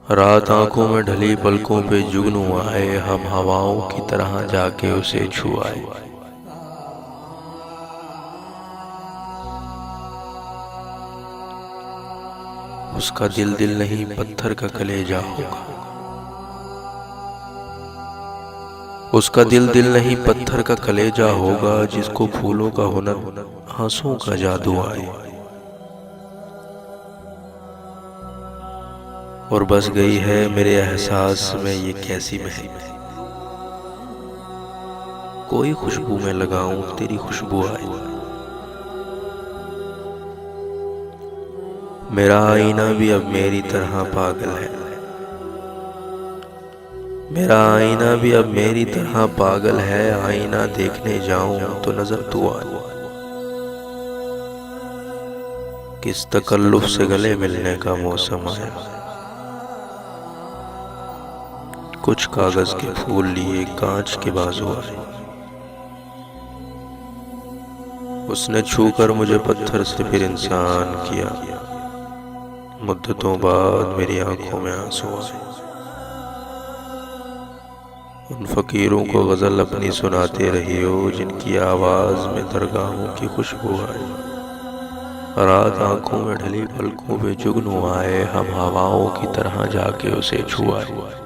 रात आंखों में ढली पलकों पे जुगनू आए, हम हवाओं की तरह जाके उसे छुआए। उसका दिल दिल नहीं पत्थर का कलेजा होगा, उसका दिल दिल नहीं पत्थर का कलेजा होगा, जिसको फूलों का हुनर आंसुओं का जादू आए। और बस गई है मेरे एहसास में ये कैसी महक, कोई खुशबू में लगाऊं तेरी खुशबू आए। मेरा आईना भी अब मेरी तरह पागल है, मेरा आईना भी अब मेरी तरह पागल है। आईना देखने जाऊं तो नजर तू आए। किस तकल्लुफ से गले मिलने का मौसम आया, कुछ कागज के फूल लिए कांच के बाजू आए। उसने छूकर मुझे पत्थर से फिर इंसान किया, मुद्दतों बाद मेरी आंखों में आंसू आए। उन फकीरों को गजल अपनी सुनाते रहियो, जिनकी आवाज में दरगाहों की खुशबू आए। रात आंखों में ढली पलकों पे जुगनू आए, हम हवाओं की तरह जाके उसे छुआए।